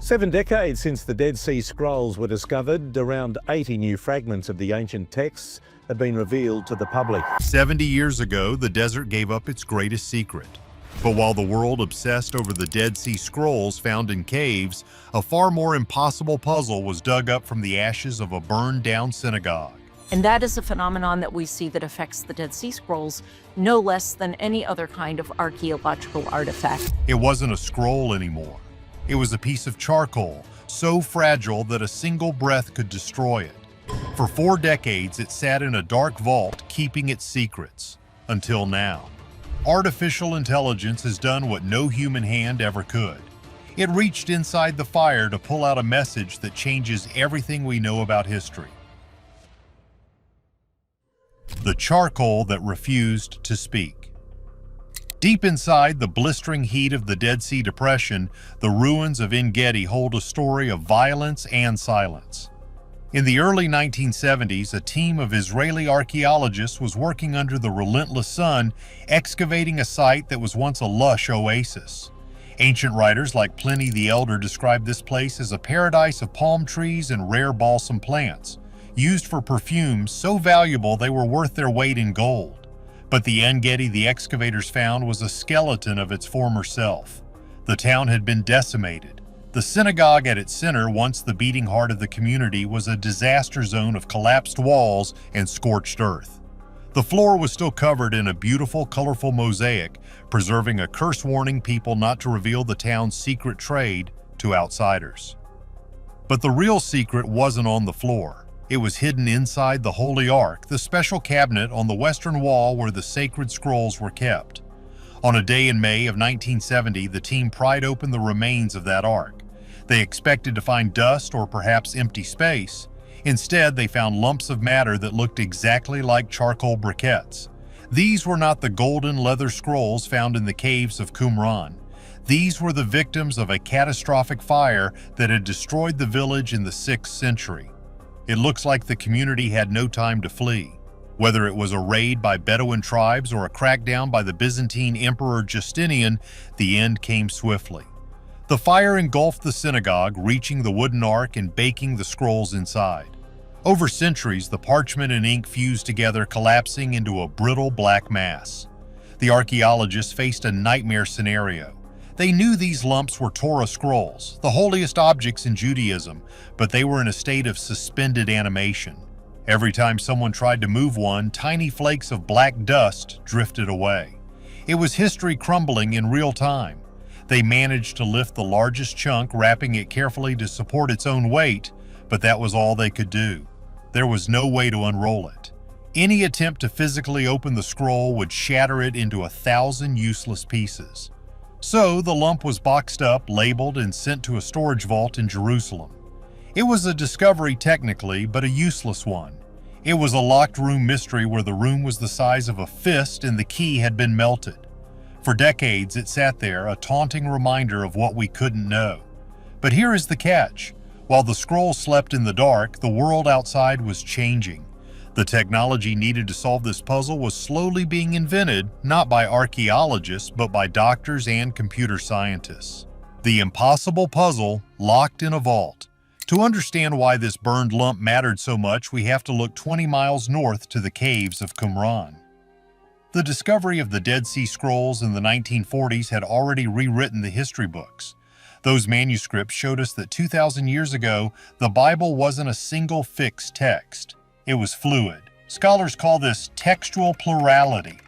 7 decades since the Dead Sea Scrolls were discovered, around 80 new fragments of the ancient texts have been revealed to the public. 70 years ago, the desert gave up its greatest secret. But while the world obsessed over the Dead Sea Scrolls found in caves, a far more impossible puzzle was dug up from the ashes of a burned-down synagogue. And that is a phenomenon that we see that affects the Dead Sea Scrolls no less than any other kind of archaeological artifact. It wasn't a scroll anymore. It was a piece of charcoal, so fragile that a single breath could destroy it. For 4 decades, it sat in a dark vault, keeping its secrets. Until now. Artificial intelligence has done what no human hand ever could. It reached inside the fire to pull out a message that changes everything we know about history. The charcoal that refused to speak. Deep inside the blistering heat of the Dead Sea Depression, the ruins of En Gedi hold a story of violence and silence. In the early 1970s, a team of Israeli archaeologists was working under the relentless sun, excavating a site that was once a lush oasis. Ancient writers like Pliny the Elder described this place as a paradise of palm trees and rare balsam plants, used for perfumes so valuable they were worth their weight in gold. But the En Gedi the excavators found was a skeleton of its former self. The town had been decimated. The synagogue at its center, once the beating heart of the community, was a disaster zone of collapsed walls and scorched earth. The floor was still covered in a beautiful, colorful mosaic, preserving a curse warning people not to reveal the town's secret trade to outsiders. But the real secret wasn't on the floor. It was hidden inside the Holy Ark, the special cabinet on the western wall where the sacred scrolls were kept. On a day in May of 1970, the team pried open the remains of that Ark. They expected to find dust or perhaps empty space. Instead, they found lumps of matter that looked exactly like charcoal briquettes. These were not the golden leather scrolls found in the caves of Qumran. These were the victims of a catastrophic fire that had destroyed the village in the 6th century. It looks like the community had no time to flee. Whether it was a raid by Bedouin tribes or a crackdown by the Byzantine Emperor Justinian, the end came swiftly. The fire engulfed the synagogue, reaching the wooden ark and baking the scrolls inside. Over centuries, the parchment and ink fused together, collapsing into a brittle black mass. The archaeologists faced a nightmare scenario. They knew these lumps were Torah scrolls, the holiest objects in Judaism, but they were in a state of suspended animation. Every time someone tried to move one, tiny flakes of black dust drifted away. It was history crumbling in real time. They managed to lift the largest chunk, wrapping it carefully to support its own weight, but that was all they could do. There was no way to unroll it. Any attempt to physically open the scroll would shatter it into 1,000 useless pieces. So the lump was boxed up, labeled, and sent to a storage vault in Jerusalem. It was a discovery technically, but a useless one. It was a locked room mystery where the room was the size of a fist and the key had been melted. For decades it sat there, a taunting reminder of what we couldn't know. But here is the catch. While the scroll slept in the dark, the world outside was changing. The technology needed to solve this puzzle was slowly being invented, not by archaeologists, but by doctors and computer scientists. The impossible puzzle locked in a vault. To understand why this burned lump mattered so much, we have to look 20 miles north to the caves of Qumran. The discovery of the Dead Sea Scrolls in the 1940s had already rewritten the history books. Those manuscripts showed us that 2,000 years ago, the Bible wasn't a single fixed text. It was fluid. Scholars call this textual plurality.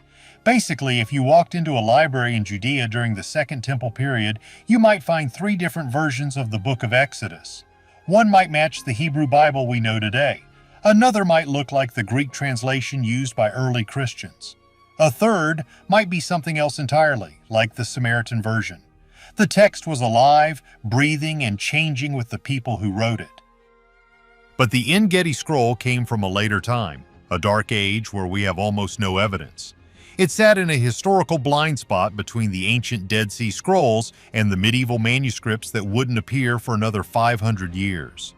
Basically, if you walked into a library in Judea during the Second Temple period, you might find 3 different versions of the book of Exodus. One might match the Hebrew Bible we know today. Another might look like the Greek translation used by early Christians. A third might be something else entirely, like the Samaritan version. The text was alive, breathing, and changing with the people who wrote it. But the En Gedi scroll came from a later time, a dark age where we have almost no evidence. It sat in a historical blind spot between the ancient Dead Sea Scrolls and the medieval manuscripts that wouldn't appear for another 500 years.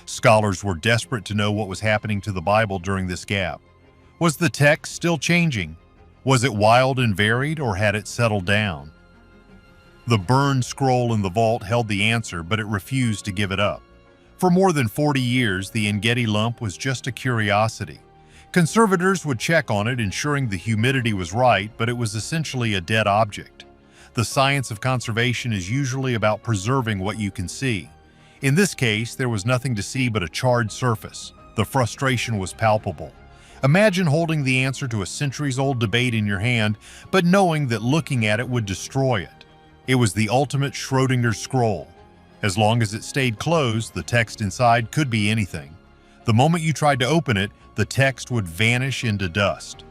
Scholars were desperate to know what was happening to the Bible during this gap. Was the text still changing? Was it wild and varied, or had it settled down? The burned scroll in the vault held the answer, but it refused to give it up. For more than 40 years, the Engedi lump was just a curiosity. Conservators would check on it, ensuring the humidity was right, but it was essentially a dead object. The science of conservation is usually about preserving what you can see. In this case, there was nothing to see but a charred surface. The frustration was palpable. Imagine holding the answer to a centuries-old debate in your hand, but knowing that looking at it would destroy it. It was the ultimate Schrödinger scroll. As long as it stayed closed, the text inside could be anything. The moment you tried to open it, the text would vanish into dust.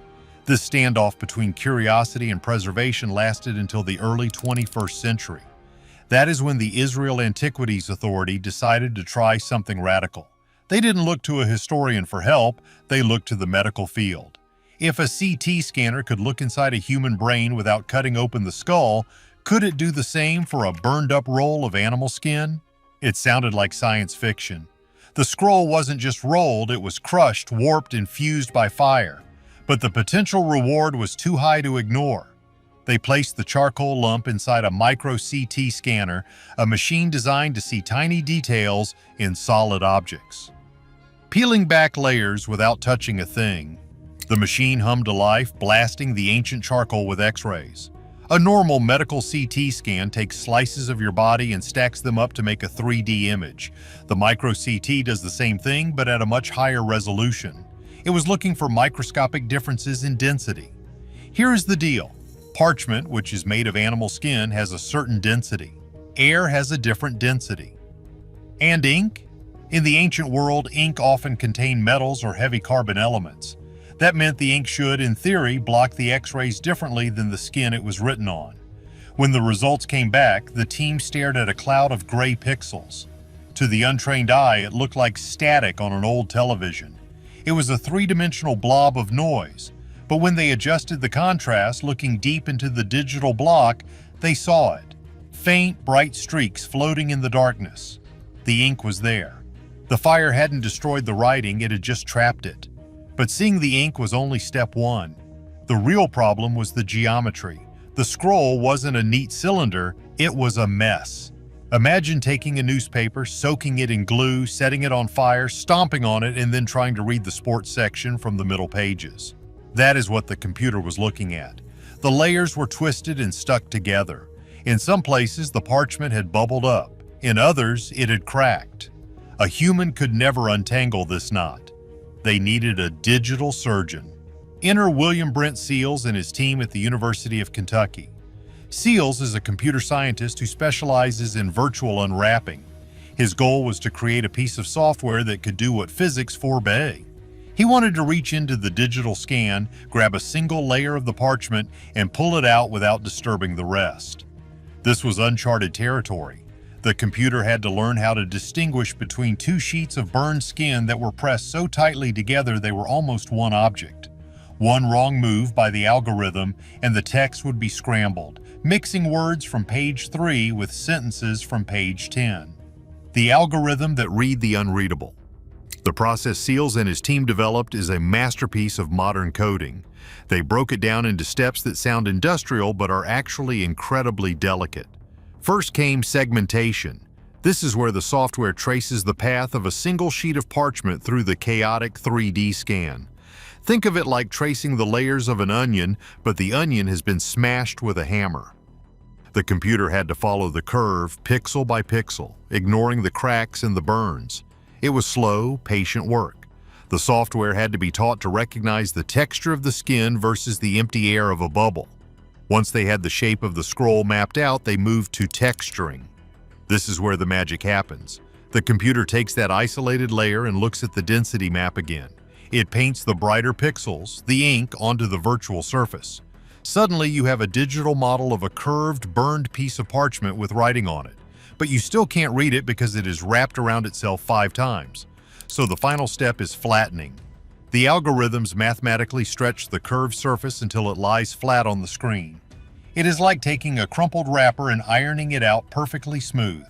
This standoff between curiosity and preservation lasted until the early 21st century. That is when the Israel Antiquities Authority decided to try something radical. They didn't look to a historian for help, they looked to the medical field. If a CT scanner could look inside a human brain without cutting open the skull, could it do the same for a burned-up roll of animal skin? It sounded like science fiction. The scroll wasn't just rolled, it was crushed, warped, and fused by fire. But the potential reward was too high to ignore. They placed the charcoal lump inside a micro-CT scanner, a machine designed to see tiny details in solid objects. Peeling back layers without touching a thing, the machine hummed to life, blasting the ancient charcoal with X-rays. A normal medical CT scan takes slices of your body and stacks them up to make a 3D image. The micro-CT does the same thing, but at a much higher resolution. It was looking for microscopic differences in density. Here is the deal. Parchment, which is made of animal skin, has a certain density. Air has a different density. And ink? In the ancient world, ink often contained metals or heavy carbon elements. That meant the ink should, in theory, block the X-rays differently than the skin it was written on. When the results came back, the team stared at a cloud of gray pixels. To the untrained eye, it looked like static on an old television. It was a three-dimensional blob of noise. But when they adjusted the contrast, looking deep into the digital block, they saw it. Faint, bright streaks floating in the darkness. The ink was there. The fire hadn't destroyed the writing, it had just trapped it. But seeing the ink was only step one. The real problem was the geometry. The scroll wasn't a neat cylinder, it was a mess. Imagine taking a newspaper, soaking it in glue, setting it on fire, stomping on it, and then trying to read the sports section from the middle pages. That is what the computer was looking at. The layers were twisted and stuck together. In some places, the parchment had bubbled up. In others, it had cracked. A human could never untangle this knot. They needed a digital surgeon. Enter William Brent Seals and his team at the University of Kentucky. Seals is a computer scientist who specializes in virtual unwrapping. His goal was to create a piece of software that could do what physics forbade. He wanted to reach into the digital scan, grab a single layer of the parchment, and pull it out without disturbing the rest. This was uncharted territory. The computer had to learn how to distinguish between two sheets of burned skin that were pressed so tightly together they were almost one object. One wrong move by the algorithm and the text would be scrambled, mixing words from page 3 with sentences from page 10. The algorithm that read the unreadable. The process Seals and his team developed is a masterpiece of modern coding. They broke it down into steps that sound industrial but are actually incredibly delicate. First came segmentation. This is where the software traces the path of a single sheet of parchment through the chaotic 3D scan. Think of it like tracing the layers of an onion, but the onion has been smashed with a hammer. The computer had to follow the curve pixel by pixel, ignoring the cracks and the burns. It was slow, patient work. The software had to be taught to recognize the texture of the skin versus the empty air of a bubble. Once they had the shape of the scroll mapped out, they moved to texturing. This is where the magic happens. The computer takes that isolated layer and looks at the density map again. It paints the brighter pixels, the ink, onto the virtual surface. Suddenly, you have a digital model of a curved, burned piece of parchment with writing on it. But you still can't read it because it is wrapped around itself 5 times. So the final step is flattening. The algorithms mathematically stretch the curved surface until it lies flat on the screen. It is like taking a crumpled wrapper and ironing it out perfectly smooth.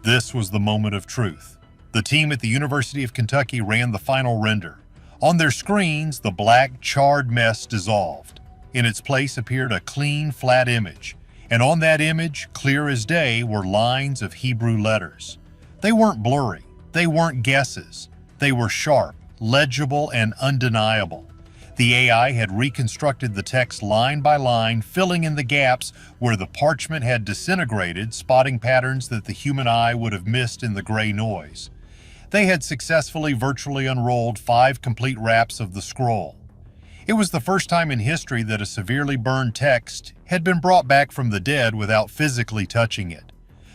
This was the moment of truth. The team at the University of Kentucky ran the final render. On their screens, the black, charred mess dissolved. In its place appeared a clean, flat image. And on that image, clear as day, were lines of Hebrew letters. They weren't blurry, they weren't guesses. They were sharp, legible, and undeniable. The AI had reconstructed the text line by line, filling in the gaps where the parchment had disintegrated, spotting patterns that the human eye would have missed in the gray noise. They had successfully virtually unrolled 5 complete wraps of the scroll. It was the first time in history that a severely burned text had been brought back from the dead without physically touching it.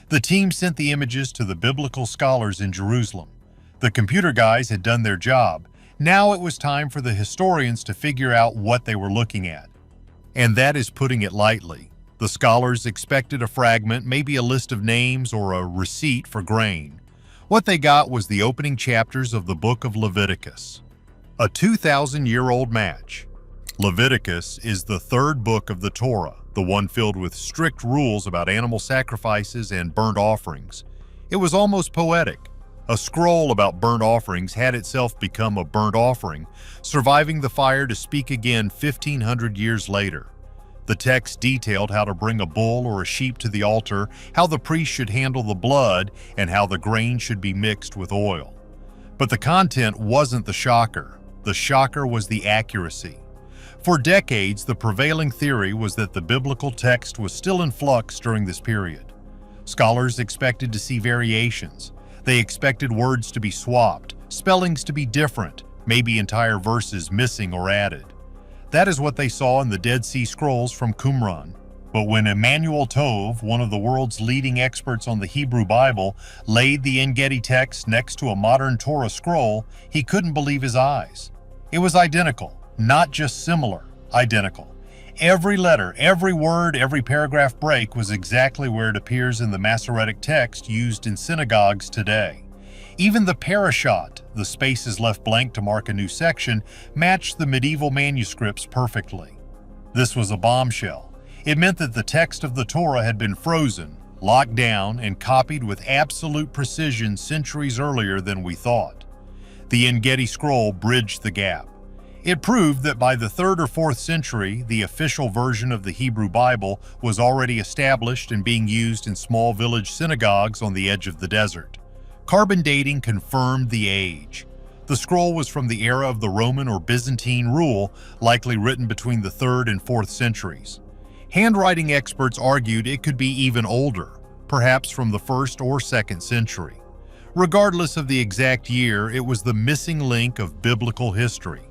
The team sent the images to the biblical scholars in Jerusalem. The computer guys had done their job. Now it was time for the historians to figure out what they were looking at. And that is putting it lightly. The scholars expected a fragment, maybe a list of names or a receipt for grain. What they got was the opening chapters of the book of Leviticus. A 2,000-year-old match. Leviticus is the 3rd book of the Torah, the one filled with strict rules about animal sacrifices and burnt offerings. It was almost poetic. A scroll about burnt offerings had itself become a burnt offering, surviving the fire to speak again 1,500 years later. The text detailed how to bring a bull or a sheep to the altar, how the priest should handle the blood, and how the grain should be mixed with oil. But the content wasn't the shocker. The shocker was the accuracy. For decades, the prevailing theory was that the biblical text was still in flux during this period. Scholars expected to see variations. They expected words to be swapped, spellings to be different, maybe entire verses missing or added. That is what they saw in the Dead Sea Scrolls from Qumran. But when Emmanuel Tov, one of the world's leading experts on the Hebrew Bible, laid the En-Gedi text next to a modern Torah scroll, he couldn't believe his eyes. It was identical, not just similar, identical. Every letter, every word, every paragraph break was exactly where it appears in the Masoretic text used in synagogues today. Even the parashot, the spaces left blank to mark a new section, matched the medieval manuscripts perfectly. This was a bombshell. It meant that the text of the Torah had been frozen, locked down, and copied with absolute precision centuries earlier than we thought. The En-Gedi scroll bridged the gap. It proved that by the 3rd or 4th century, the official version of the Hebrew Bible was already established and being used in small village synagogues on the edge of the desert. Carbon dating confirmed the age. The scroll was from the era of the Roman or Byzantine rule, likely written between the 3rd and 4th centuries. Handwriting experts argued it could be even older, perhaps from the 1st or 2nd century. Regardless of the exact year, it was the missing link of biblical history.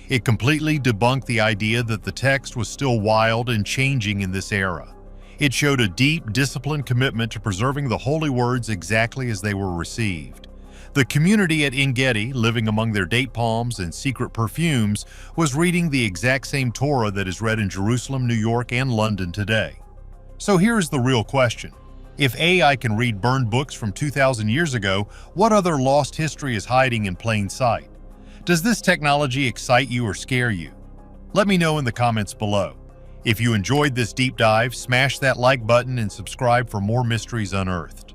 It completely debunked the idea that the text was still wild and changing in this era. It showed a deep, disciplined commitment to preserving the holy words exactly as they were received. The community at En-Gedi, living among their date palms and secret perfumes, was reading the exact same Torah that is read in Jerusalem, New York, and London today. So here's the real question. If AI can read burned books from 2,000 years ago, what other lost history is hiding in plain sight? Does this technology excite you or scare you? Let me know in the comments below. If you enjoyed this deep dive, smash that like button and subscribe for more mysteries unearthed.